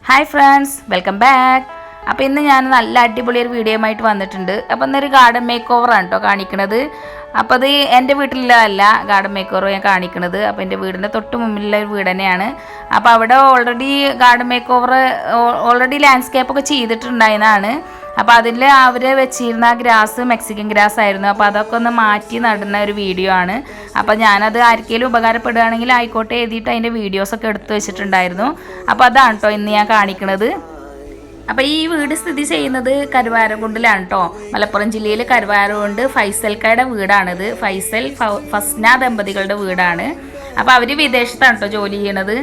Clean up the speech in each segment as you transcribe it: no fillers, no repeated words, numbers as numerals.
Hi friends, welcome back. അപ്പോൾ ഇന്ന് ഞാൻ നല്ല അടിപൊളി ഒരു വീഡിയോയുമായിട്ട് വന്നിട്ടുണ്ട്. അപ്പോൾ ഇന്നൊരു ഗാർഡൻ മേക്ക് ഓവർ ആണ് ട്ടോ കാണിക്കുന്നത്. അപ്പോൾ അത് എൻ്റെ വീട്ടിലല്ല ഗാർഡൻ മേക്ക് ഓവർ ഞാൻ കാണിക്കുന്നത്. അപ്പോൾ എൻ്റെ വീടിൻ്റെ തൊട്ട് മുമ്പിലുള്ള ഒരു വീട് തന്നെയാണ്. അപ്പോൾ അവിടെ already garden make over already landscape ഒക്കെ ചെയ്തിട്ടുണ്ടായിരുന്നതാണ്. അപ്പോൾ അതിൽ അവർ വെച്ചിരുന്ന ഗ്രാസ് മെക്സിക്കൻ ഗ്രാസ് ആയിരുന്നു. അപ്പോൾ അതൊക്കെ ഒന്ന് മാറ്റി നടുന്ന ഒരു വീഡിയോ ആണ്. അപ്പോൾ ഞാനത് ആർക്കെങ്കിലും ഉപകാരപ്പെടുകയാണെങ്കിൽ ആയിക്കോട്ടെ എഴുതിയിട്ട് അതിൻ്റെ വീഡിയോസൊക്കെ എടുത്ത് വെച്ചിട്ടുണ്ടായിരുന്നു. അപ്പോൾ അതാണ് കേട്ടോ ഇന്ന് ഞാൻ കാണിക്കുന്നത്. അപ്പോൾ ഈ വീട് സ്ഥിതി ചെയ്യുന്നത് കരുവാരക്കുണ്ടിലാണ് കേട്ടോ. മലപ്പുറം ജില്ലയിൽ കരുവാരക്കുണ്ട് ഫൈസൽക്കയുടെ വീടാണിത്. ഫൈസൽ ഫസ്ന ദമ്പതികളുടെ വീടാണ്. അപ്പോൾ അവർ വിദേശത്താണ് കേട്ടോ ജോലി ചെയ്യണത്.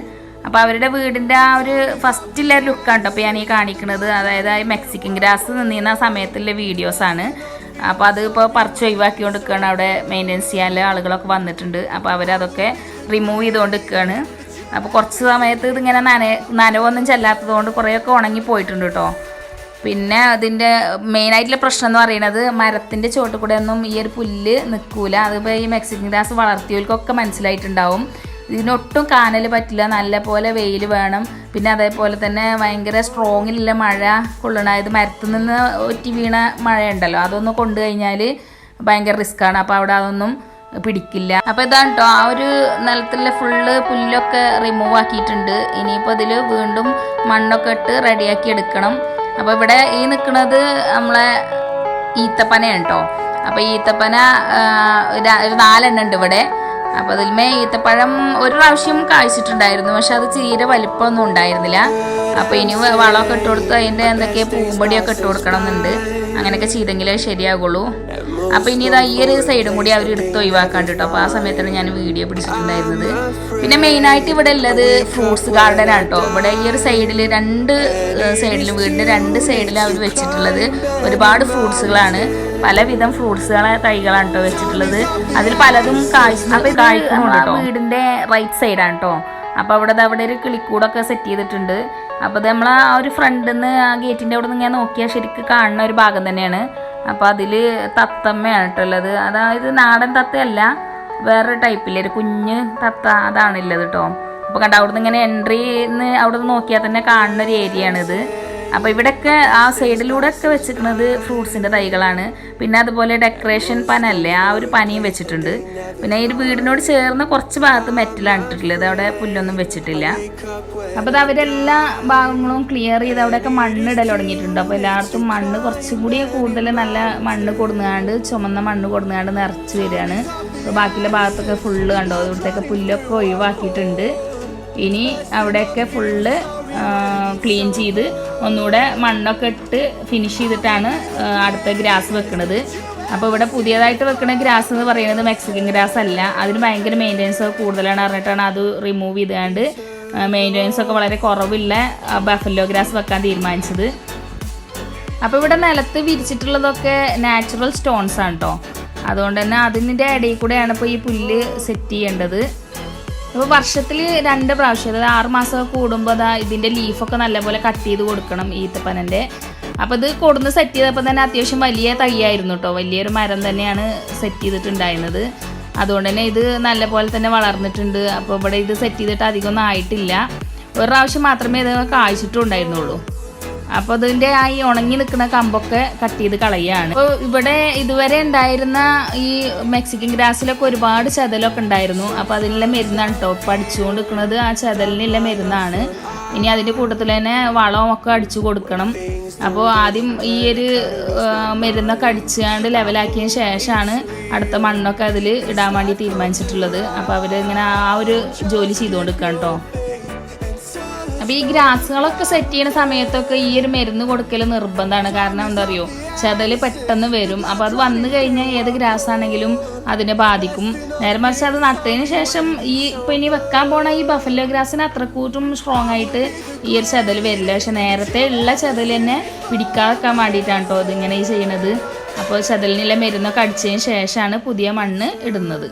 അപ്പോൾ അവരുടെ വീടിൻ്റെ ആ ഒരു ഫസ്റ്റിലെ ലുക്കാണ് കേട്ടോ അപ്പോൾ ഞാൻ ഈ കാണിക്കുന്നത്. അതായത് ആ മെക്സിക്കൻ ഗ്രാസ് നിന്നിരുന്ന സമയത്തുള്ള വീഡിയോസാണ്. അപ്പോൾ അത് ഇപ്പോൾ പറിച്ച് ഒഴിവാക്കിക്കൊണ്ട് നിൽക്കുകയാണ്. അവിടെ മെയിൻ്റെനൻസ് ചെയ്യാൻ ആളുകളൊക്കെ വന്നിട്ടുണ്ട്. അപ്പോൾ അവരതൊക്കെ റിമൂവ് ചെയ്തുകൊണ്ട് നിൽക്കുകയാണ്. അപ്പോൾ കുറച്ച് സമയത്ത് ഇതിങ്ങനെ നനവൊന്നും ചെല്ലാത്തത് കൊണ്ട് കുറേയൊക്കെ ഉണങ്ങി പോയിട്ടുണ്ട് കേട്ടോ. പിന്നെ അതിൻ്റെ മെയിനായിട്ടുള്ള പ്രശ്നം എന്ന് പറയുന്നത് മരത്തിൻ്റെ ചുവട്ടിൽ കൂടെ ഒന്നും ഈ ഒരു പുല്ല് നിൽക്കില്ല. അതിപ്പോൾ ഈ മെക്സിക്കൻ ഗ്രാസ് വളർത്തിയവർക്കൊക്കെ മനസ്സിലായിട്ടുണ്ടാവും. ഇതിനൊട്ടും കാനൽ പറ്റില്ല, നല്ല പോലെ വെയിൽ വേണം. പിന്നെ അതേപോലെ തന്നെ ഭയങ്കര സ്ട്രോങ്ങിലുള്ള മഴ കൊള്ളണം. ഇത് മരത്തിൽ നിന്ന് ഒറ്റി വീണ മഴയുണ്ടല്ലോ, അതൊന്നും കൊണ്ടു കഴിഞ്ഞാൽ ഭയങ്കര റിസ്ക്കാണ്. അപ്പോൾ അവിടെ അതൊന്നും പിടിക്കില്ല. അപ്പോൾ ഇതാണ് കേട്ടോ ആ ഒരു നിലത്തിലെ ഫുള്ള് പുല്ലൊക്കെ റിമൂവ് ആക്കിയിട്ടുണ്ട്. ഇനിയിപ്പോൾ ഇതിൽ വീണ്ടും മണ്ണൊക്കെ ഇട്ട് റെഡിയാക്കി എടുക്കണം. അപ്പോൾ ഇവിടെ ഈ നിൽക്കുന്നത് നമ്മളെ ഈത്തപ്പനയാണ് കേട്ടോ. അപ്പോൾ ഈത്തപ്പന ഒരു 4 എണ്ണം ഉണ്ട് ഇവിടെ. അപ്പോൾ അതിൽമേ ഈത്തപ്പഴം ഒരു പ്രാവശ്യം കായ്ച്ചിട്ടുണ്ടായിരുന്നു, പക്ഷെ അത് തീരെ വലിപ്പമൊന്നും ഉണ്ടായിരുന്നില്ല. അപ്പോൾ ഇനി വളമൊക്കെ ഇട്ട് കൊടുത്ത് അതിൻ്റെ എന്തൊക്കെ പൂമ്പൊടിയൊക്കെ ഇട്ട് കൊടുക്കണം എന്നുണ്ട്. അങ്ങനെയൊക്കെ ചെയ്തെങ്കിലേ ശരിയാകുള്ളൂ. അപ്പോൾ ഇനി ഇതാ ഈ ഒരു സൈഡും കൂടി അവർ എടുത്ത് ഒഴിവാക്കാണ്ട് കേട്ടോ. അപ്പോൾ ആ സമയത്താണ് ഞാൻ വീഡിയോ പിടിച്ചിട്ടുണ്ടായിരുന്നത്. പിന്നെ മെയിനായിട്ട് ഇവിടെ ഉള്ളത് ഫ്രൂട്ട്സ് ഗാർഡൻ ആണ് കേട്ടോ. ഇവിടെ ഈ ഒരു സൈഡിൽ 2 സൈഡിലും വീടിൻ്റെ 2 സൈഡിലും അവർ വെച്ചിട്ടുള്ളത് ഒരുപാട് ഫ്രൂട്ട്സുകളാണ്. പലവിധം ഫ്രൂട്ട്സുകളെ തൈകളാണ് കേട്ടോ വെച്ചിട്ടുള്ളത്. അതിൽ പലതും കായ്ക്കുന്നുണ്ട് കേട്ടോ. വീടിൻ്റെ റൈറ്റ് സൈഡാണ് കേട്ടോ. അപ്പോൾ അവിടെ ഒരു കിളിക്കൂടൊക്കെ സെറ്റ് ചെയ്തിട്ടുണ്ട്. അപ്പോൾ അത് നമ്മൾ ആ ഒരു ഫ്രണ്ടിൽ നിന്ന് ആ ഗേറ്റിൻ്റെ അവിടെ നിന്ന് ഞാൻ നോക്കിയാൽ ശരിക്കും കാണുന്ന ഒരു ഭാഗം തന്നെയാണ്. അപ്പോൾ അതിൽ തത്തമ്മയാണ് കേട്ടോ ഉള്ളത്. അതായത് നാടൻ തത്തയല്ല, വേറൊരു ടൈപ്പില്ലേ ഒരു കുഞ്ഞ് തത്ത, അതാണുള്ളത് കേട്ടോ. അപ്പോൾ കണ്ട അവിടെ നിന്ന് ഇങ്ങനെ എൻട്രിന്ന് അവിടെ നിന്ന് നോക്കിയാൽ തന്നെ കാണുന്ന ഒരു ഏരിയയാണിത്. അപ്പോൾ ഇവിടെയൊക്കെ ആ സൈഡിലൂടെയൊക്കെ വെച്ചിരിക്കുന്നത് ഫ്രൂട്ട്സിൻ്റെ തൈകളാണ്. പിന്നെ അതുപോലെ ഡെക്കറേഷൻ പനല്ലേ, ആ ഒരു പനയും വെച്ചിട്ടുണ്ട്. പിന്നെ ഈ വീടിനോട് ചേർന്ന് കുറച്ച് ഭാഗത്ത് മെറ്റലാണ് ഇട്ടിട്ടുള്ളത്, അവിടെ പുല്ലൊന്നും വെച്ചിട്ടില്ല. അപ്പോൾ അത് അവരെല്ലാ ഭാഗങ്ങളും ക്ലിയർ ചെയ്ത് അവിടെയൊക്കെ മണ്ണിടൽ തുടങ്ങിയിട്ടുണ്ട്. അപ്പോൾ എല്ലായിടത്തും മണ്ണ് കുറച്ചും കൂടി കൂടുതൽ നല്ല മണ്ണ് കൊടുങ്ങാണ്ട്, ചുമന്ന മണ്ണ് കൊടുങ്ങാണ്ട് നിറച്ച് വരികയാണ്. അപ്പോൾ ബാക്കിയുള്ള ഭാഗത്തൊക്കെ ഫുള്ള് കണ്ടോ, ഇവിടുത്തെയൊക്കെ പുല്ലൊക്കെ ഒഴിവാക്കിയിട്ടുണ്ട്. ഇനി അവിടെയൊക്കെ ഫുള്ള് ക്ലീൻ ചെയ്ത് ഒന്നുകൂടെ മണ്ണൊക്കെ ഇട്ട് ഫിനിഷ് ചെയ്തിട്ടാണ് അടുത്ത ഗ്രാസ് വെക്കുന്നത്. അപ്പോൾ ഇവിടെ പുതിയതായിട്ട് വെക്കുന്ന ഗ്രാസ് എന്ന് പറയുന്നത് മെക്സിക്കൻ ഗ്രാസ് അല്ല. അതിന് ഭയങ്കര മെയിൻ്റെനൻസ് കൂടുതലാണ് പറഞ്ഞിട്ടാണ് അത് റിമൂവ് ചെയ്തുകൊണ്ട് മെയിൻ്റെനൻസ് ഒക്കെ വളരെ കുറവില്ല ബഫല്ലോ ഗ്രാസ് വെക്കാൻ തീരുമാനിച്ചത്. അപ്പോൾ ഇവിടെ നിലത്ത് വിരിച്ചിട്ടുള്ളതൊക്കെ നാച്ചുറൽ സ്റ്റോൺസ് ആണ് കേട്ടോ. അതുകൊണ്ട് തന്നെ അതിൻ്റെ ഇടയിൽ കൂടെയാണ് ഇപ്പോൾ ഈ പുല്ല് സെറ്റ് ചെയ്യേണ്ടത്. അപ്പോൾ വർഷത്തിൽ 2 പ്രാവശ്യം, അതായത് 6 മാസം കൂടുമ്പോൾ ഇതിൻ്റെ ലീഫൊക്കെ നല്ലപോലെ കട്ട് ചെയ്ത് കൊടുക്കണം ഈത്തപ്പനൻ്റെ. അപ്പോൾ ഇത് കൊടുന്ന് സെറ്റ് ചെയ്തപ്പോൾ തന്നെ അത്യാവശ്യം വലിയ തൈയായിരുന്നു കേട്ടോ. വലിയൊരു മരം തന്നെയാണ് സെറ്റ് ചെയ്തിട്ടുണ്ടായിരുന്നത്. അതുകൊണ്ട് തന്നെ ഇത് നല്ലപോലെ തന്നെ വളർന്നിട്ടുണ്ട്. അപ്പോൾ ഇവിടെ ഇത് സെറ്റ് ചെയ്തിട്ട് അധികമൊന്നും ആയിട്ടില്ല. ഒരു പ്രാവശ്യം മാത്രമേ ഇത് കായ്ച്ചിട്ടും ഉണ്ടായിരുന്നുള്ളൂ. അപ്പോൾ അതിൻ്റെ ആ ഈ ഉണങ്ങി നിൽക്കുന്ന കമ്പൊക്കെ കട്ട് ചെയ്ത് കളയുകയാണ്. അപ്പോൾ ഇവിടെ ഇതുവരെ ഉണ്ടായിരുന്ന ഈ മെക്സിക്കൻ ഗ്രാസിലൊക്കെ ഒരുപാട് ചെതലൊക്കെ ഉണ്ടായിരുന്നു. അപ്പോൾ അതിനുള്ള മരുന്നാണ് കേട്ടോ ഇപ്പോൾ അടിച്ചുകൊണ്ട് നിൽക്കുന്നത്. ആ ചെതലിനുള്ള മരുന്നാണ്. ഇനി അതിൻ്റെ കൂട്ടത്തിൽ തന്നെ വളമൊക്കെ അടിച്ചു കൊടുക്കണം. അപ്പോൾ ആദ്യം ഈ ഒരു മരുന്നൊക്കെ അടിച്ചുകൊണ്ട് ലെവലാക്കിയതിന് ശേഷമാണ് അടുത്ത മണ്ണൊക്കെ അതിൽ ഇടാൻ വേണ്ടി തീരുമാനിച്ചിട്ടുള്ളത്. അപ്പോൾ അവരിങ്ങനെ ആ ഒരു ജോലി ചെയ്തുകൊണ്ട് നിൽക്കണം കേട്ടോ. അപ്പോൾ ഈ ഗ്രാസുകളൊക്കെ സെറ്റ് ചെയ്യുന്ന സമയത്തൊക്കെ ഈ ഒരു മരുന്ന് കൊടുക്കൽ നിർബന്ധമാണ്. കാരണം എന്താ അറിയോ, ചെതൽ പെട്ടെന്ന് വരും. അപ്പോൾ അത് വന്നു കഴിഞ്ഞാൽ ഏത് ഗ്രാസ് ആണെങ്കിലും അതിനെ ബാധിക്കും. നേരെ മറിച്ച് അത് നട്ടതിന് ശേഷം ഇപ്പോൾ ഇനി വെക്കാൻ പോണ ഈ ബഫല്ലോ ഗ്രാസിന് അത്രക്കൂട്ടും സ്ട്രോങ് ആയിട്ട് ഈ ഒരു ചെതൽ വരില്ല. പക്ഷെ നേരത്തെ ഉള്ള ചെതൽ തന്നെ പിടിക്കാതിരിക്കാൻ വേണ്ടിയിട്ടാണ് കേട്ടോ ഇതിങ്ങനെ ചെയ്യണത്. അപ്പോൾ ചെതലിനുള്ള മരുന്നൊക്കെ അടിച്ചതിന് ശേഷമാണ് പുതിയ മണ്ണ് ഇടുന്നത്.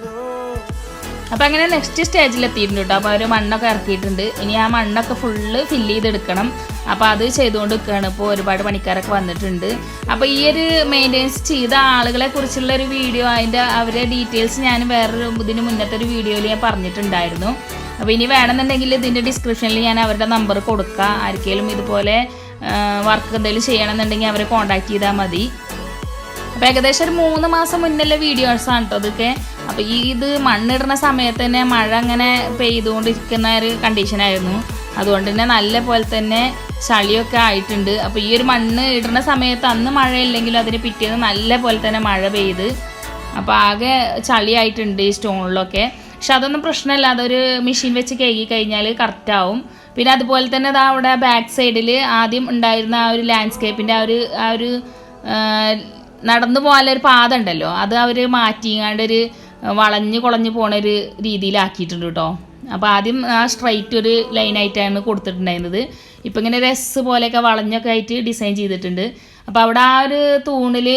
അപ്പോൾ അങ്ങനെ നെക്സ്റ്റ് സ്റ്റേജിലെത്തിയിട്ടുണ്ട് കേട്ടോ. അപ്പോൾ അവർ മണ്ണൊക്കെ ഇറക്കിയിട്ടുണ്ട്. ഇനി ആ മണ്ണൊക്കെ ഫുള്ള് ഫില്ല് ചെയ്തെടുക്കണം. അപ്പോൾ അത് ചെയ്തുകൊണ്ട് നിൽക്കുകയാണ്. ഇപ്പോൾ ഒരുപാട് പണിക്കാരൊക്കെ വന്നിട്ടുണ്ട്. അപ്പോൾ ഈ ഒരു മെയിൻ്റെനൻസ് ചെയ്ത ആളുകളെ കുറിച്ചുള്ള ഒരു വീഡിയോ, അവരുടെ ഡീറ്റെയിൽസ് ഞാൻ വേറൊരു ഇതിന് മുന്നത്തെ ഒരു വീഡിയോയിൽ ഞാൻ പറഞ്ഞിട്ടുണ്ടായിരുന്നു. അപ്പോൾ ഇനി വേണമെന്നുണ്ടെങ്കിൽ ഇതിൻ്റെ ഡിസ്ക്രിപ്ഷനിൽ ഞാൻ അവരുടെ നമ്പർ കൊടുക്കാം. ആർക്കെങ്കിലും ഇതുപോലെ വർക്ക് എന്തെങ്കിലും ചെയ്യണമെന്നുണ്ടെങ്കിൽ അവരെ കോൺടാക്ട് ചെയ്താൽ മതി. അപ്പോൾ ഏകദേശം ഒരു 3 മാസം മുന്നുള്ള വീഡിയോസാണ് കേട്ടോ ഇതൊക്കെ. അപ്പോൾ ഇത് മണ്ണിടുന്ന സമയത്ത് തന്നെ മഴ അങ്ങനെ പെയ്തുകൊണ്ടിരിക്കുന്ന ഒരു കണ്ടീഷനായിരുന്നു. അതുകൊണ്ട് തന്നെ നല്ല പോലെ തന്നെ ചളിയൊക്കെ ആയിട്ടുണ്ട്. അപ്പോൾ ഈ ഒരു മണ്ണ് ഇടുന്ന സമയത്ത് അന്ന് മഴയില്ലെങ്കിലും അതിന് പിറ്റേന്ന് നല്ല പോലെ തന്നെ മഴ പെയ്ത് അപ്പോൾ ആകെ ചളിയായിട്ടുണ്ട് ഈ സ്റ്റോണിലൊക്കെ. പക്ഷെ അതൊന്നും പ്രശ്നമല്ല, അതൊരു മെഷീൻ വെച്ച് കഴുകി കഴിഞ്ഞാൽ കറക്റ്റാവും. പിന്നെ അതുപോലെ തന്നെ അതാ അവിടെ ബാക്ക് സൈഡിൽ ആദ്യം ഉണ്ടായിരുന്ന ആ ഒരു ലാൻഡ്സ്കേപ്പിൻ്റെ ആ ഒരു നടന്നു പോകാനൊരു പാത ഉണ്ടല്ലോ, അത് അവർ മാറ്റിങ്ങാണ്ട് ഒരു വളഞ്ഞ് കുളഞ്ഞ് പോണൊരു രീതിയിലാക്കിയിട്ടുണ്ട് കേട്ടോ. അപ്പോൾ ആദ്യം ആ സ്ട്രൈറ്റ് ഒരു ലൈനായിട്ടാണ് കൊടുത്തിട്ടുണ്ടായിരുന്നത്. ഇപ്പം ഇങ്ങനെ രസ് പോലെയൊക്കെ വളഞ്ഞൊക്കെ ആയിട്ട് ഡിസൈൻ ചെയ്തിട്ടുണ്ട്. അപ്പോൾ അവിടെ ആ ഒരു തൂണിൽ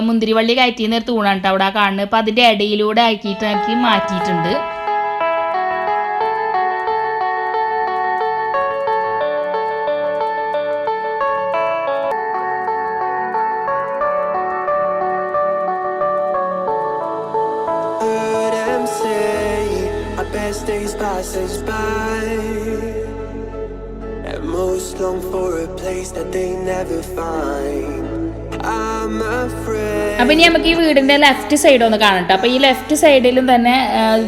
മുന്തിരിവള്ളി കയറ്റിയിരുന്ന ഒരു തൂണാണ് കേട്ടോ അവിടെ ആ കാണുന്നത്. അപ്പോൾ അതിൻ്റെ ഇടയിലൂടെ ആക്കി മാറ്റിയിട്ടുണ്ട്. Best days passes by, and most long for a place that they never find. I'm afraid. അപ്പം ഇനി നമുക്ക് ഈ വീടിൻ്റെ ലെഫ്റ്റ് സൈഡ് ഒന്ന് കാണട്ടെ. അപ്പോൾ ഈ ലെഫ്റ്റ് സൈഡിലും തന്നെ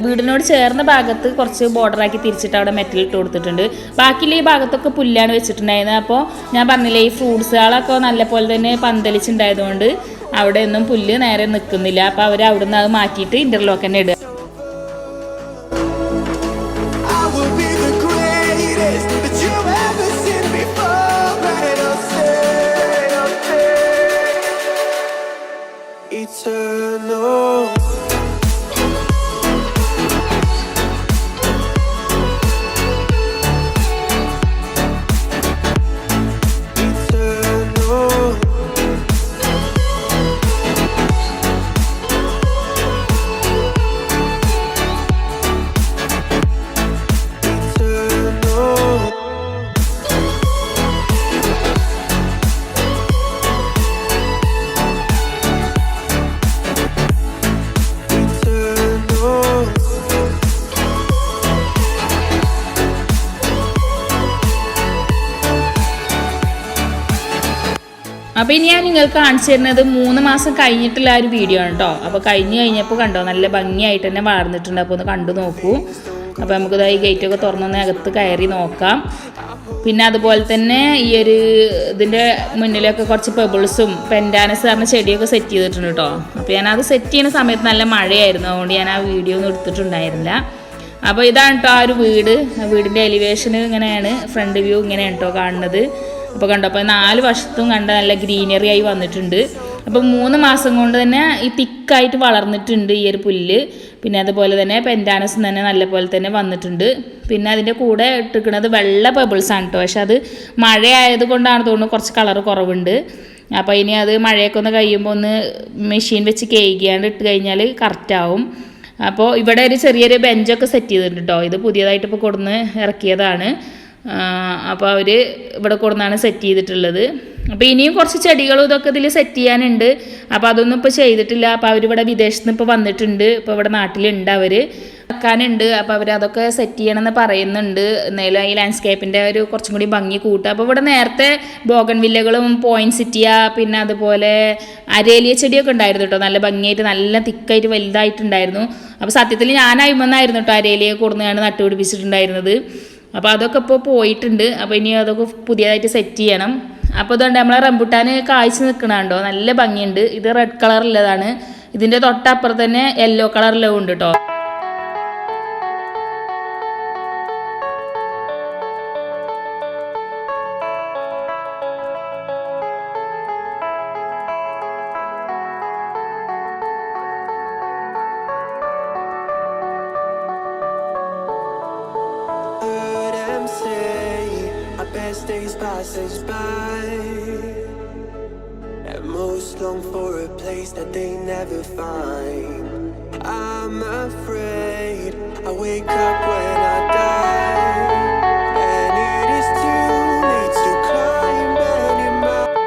വീടിനോട് ചേർന്ന ഭാഗത്ത് കുറച്ച് ബോർഡറാക്കി തിരിച്ചിട്ട് അവിടെ മെറ്റൽ ഇട്ട് കൊടുത്തിട്ടുണ്ട്. ബാക്കിയുള്ള ഈ ഭാഗത്തൊക്കെ പുല്ലാണ് വെച്ചിട്ടുണ്ടായിരുന്നത്. അപ്പോൾ ഞാൻ പറഞ്ഞില്ലേ, ഈ ഫ്രൂട്ട്സുകളൊക്കെ നല്ല പോലെ തന്നെ പന്തലിച്ചുണ്ടായതുകൊണ്ട് അവിടെ ഒന്നും പുല്ല് നേരെ നിൽക്കുന്നില്ല. അപ്പോൾ അവർ അവിടെ നിന്ന് അത് മാറ്റിയിട്ട് ഇൻ്റർലോക്ക് തന്നെ ഇടുക. അപ്പോൾ ഇനി ഞാൻ നിങ്ങൾക്ക് കാണിച്ചു തരുന്നത് 3 മാസം കഴിഞ്ഞിട്ടുള്ള ഒരു വീഡിയോ ആണ് കേട്ടോ. അപ്പോൾ കഴിഞ്ഞപ്പോൾ കണ്ടോ നല്ല ഭംഗിയായിട്ട് തന്നെ വളർന്നിട്ടുണ്ട്. അപ്പോൾ ഒന്ന് കണ്ടു നോക്കൂ. അപ്പോൾ നമുക്കിത് ഈ ഗേറ്റൊക്കെ തുറന്നൊന്ന് അകത്ത് കയറി നോക്കാം. പിന്നെ അതുപോലെ തന്നെ ഈ ഒരു ഇതിൻ്റെ മുന്നിലൊക്കെ കുറച്ച് പെബിൾസും പെൻഡാനസ് പറഞ്ഞ ചെടിയൊക്കെ സെറ്റ് ചെയ്തിട്ടുണ്ട് കേട്ടോ. അപ്പോൾ ഞാനത് സെറ്റ് ചെയ്യുന്ന സമയത്ത് നല്ല മഴയായിരുന്നു, അതുകൊണ്ട് ഞാൻ ആ വീഡിയോ ഒന്നും എടുത്തിട്ടുണ്ടായിരുന്നില്ല. അപ്പോൾ ഇതാണ് കേട്ടോ ആ ഒരു വീടിൻ്റെ എലിവേഷൻ ഇങ്ങനെയാണ്, ഫ്രണ്ട് വ്യൂ ഇങ്ങനെയാണ് കേട്ടോ കാണുന്നത്. അപ്പോൾ കണ്ടോ, അപ്പോൾ 4 വശത്തും കണ്ട നല്ല ഗ്രീനറി ആയി വന്നിട്ടുണ്ട്. അപ്പോൾ 3 മാസം കൊണ്ട് തന്നെ ഈ തിക്കായിട്ട് വളർന്നിട്ടുണ്ട് ഈ ഒരു പുല്ല്. പിന്നെ അതുപോലെ തന്നെ പെൻഡാനസും തന്നെ നല്ല പോലെ തന്നെ വന്നിട്ടുണ്ട്. പിന്നെ അതിൻ്റെ കൂടെ ഇട്ടിരിക്കുന്നത് വെള്ള പെബിൾസാണ് കേട്ടോ. പക്ഷെ അത് മഴയായത് കൊണ്ടാണ് തോന്നുന്നു കുറച്ച് കളർ കുറവുണ്ട്. അപ്പോൾ ഇനി അത് മഴയൊക്കെ ഒന്ന് കഴിയുമ്പോൾ ഒന്ന് മെഷീൻ വെച്ച് കേകിയാണ്ട് ഇട്ട് കഴിഞ്ഞാൽ കറക്റ്റാവും. അപ്പോൾ ഇവിടെ ഒരു ചെറിയൊരു ബെഞ്ചൊക്കെ സെറ്റ് ചെയ്തിട്ടുണ്ട് കേട്ടോ. ഇത് പുതിയതായിട്ട് ഇപ്പോൾ കൊടുന്ന് ഇറക്കിയതാണ്. അപ്പോൾ അവർ ഇവിടെ കൊടുന്നാണ് സെറ്റ് ചെയ്തിട്ടുള്ളത്. അപ്പോൾ ഇനിയും കുറച്ച് ചെടികളും ഇതൊക്കെ ഇതിൽ സെറ്റ് ചെയ്യാനുണ്ട്. അപ്പോൾ അതൊന്നും ഇപ്പോൾ ചെയ്തിട്ടില്ല. അപ്പോൾ അവരിവിടെ വിദേശത്ത് നിന്ന് ഇപ്പോൾ വന്നിട്ടുണ്ട്. ഇപ്പോൾ ഇവിടെ നാട്ടിലുണ്ട്, അവർ വെക്കാനുണ്ട്. അപ്പോൾ അവരതൊക്കെ സെറ്റ് ചെയ്യണമെന്ന് പറയുന്നുണ്ട്. എന്നാലും ഈ ലാൻഡ്സ്കേപ്പിൻ്റെ ഒരു കുറച്ചും കൂടി ഭംഗി കൂട്ടുക. അപ്പോൾ ഇവിടെ നേരത്തെ ബോഗൺ വില്ലകളും പോയിൻസിറ്റിയ പിന്നെ അതുപോലെ അരേലിയ ചെടിയൊക്കെ ഉണ്ടായിരുന്നു കേട്ടോ. നല്ല ഭംഗിയായിട്ട് നല്ല തിക്കായിട്ട് വലുതായിട്ടുണ്ടായിരുന്നു. അപ്പോൾ സത്യത്തിൽ ഞാൻ അയിമന്നായിരുന്നു കേട്ടോ അരേലിയ കൊടുന്നാണ് നട്ടുപിടിപ്പിച്ചിട്ടുണ്ടായിരുന്നത്. അപ്പോൾ അതൊക്കെ ഇപ്പോൾ പോയിട്ടുണ്ട്. അപ്പോൾ ഇനി അതൊക്കെ പുതിയതായിട്ട് സെറ്റ് ചെയ്യണം. അപ്പോൾ ഇതുകൊണ്ട് നമ്മളെ റംബുട്ടാൻ കായ്ച്ച് നിൽക്കണുണ്ടോ, നല്ല ഭംഗിയുണ്ട്. ഇത് റെഡ് കളറുള്ളതാണ്. ഇതിൻ്റെ തൊട്ടപ്പുറത്ത് തന്നെ യെല്ലോ കളറിലും ഉണ്ട് കേട്ടോ. Best days passes by, and most long for a place that they never find. I'm afraid I wake up when I die, and it is too late to climb any mountain.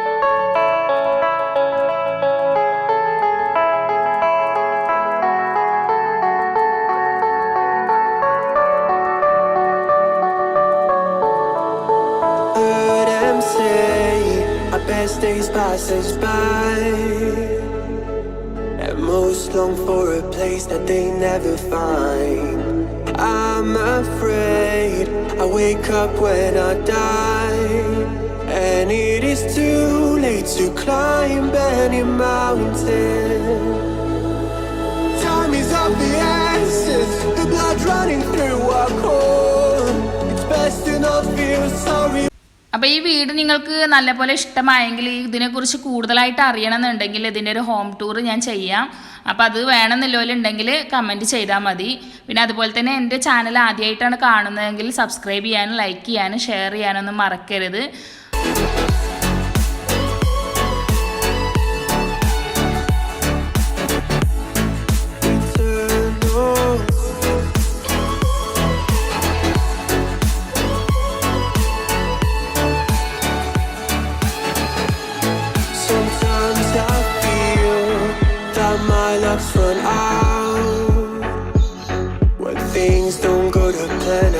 Some say our best days pass us by, and most long for a place that they never find. I'm afraid I wake up when I die, and it is too late to climb any mountain. Time is of the essence, the blood running through our core. It's best to not feel sorry. അപ്പോൾ ഈ വീട് നിങ്ങൾക്ക് നല്ലപോലെ ഇഷ്ടമായെങ്കിൽ ഇതിനെക്കുറിച്ച് കൂടുതലായിട്ട് അറിയണമെന്നുണ്ടെങ്കിൽ ഇതിൻ്റെ ഒരു ഹോം ടൂർ ഞാൻ ചെയ്യാം. അപ്പോൾ അത് വേണമെന്നുള്ളവരുണ്ടെങ്കിൽ കമൻറ്റ് ചെയ്താൽ മതി. പിന്നെ അതുപോലെ തന്നെ എൻ്റെ ചാനൽ ആദ്യമായിട്ടാണ് കാണുന്നതെങ്കിൽ സബ്സ്ക്രൈബ് ചെയ്യാനും ലൈക്ക് ചെയ്യാനും ഷെയർ ചെയ്യാനൊന്നും മറക്കരുത്. My luck's run out when things don't go to plan.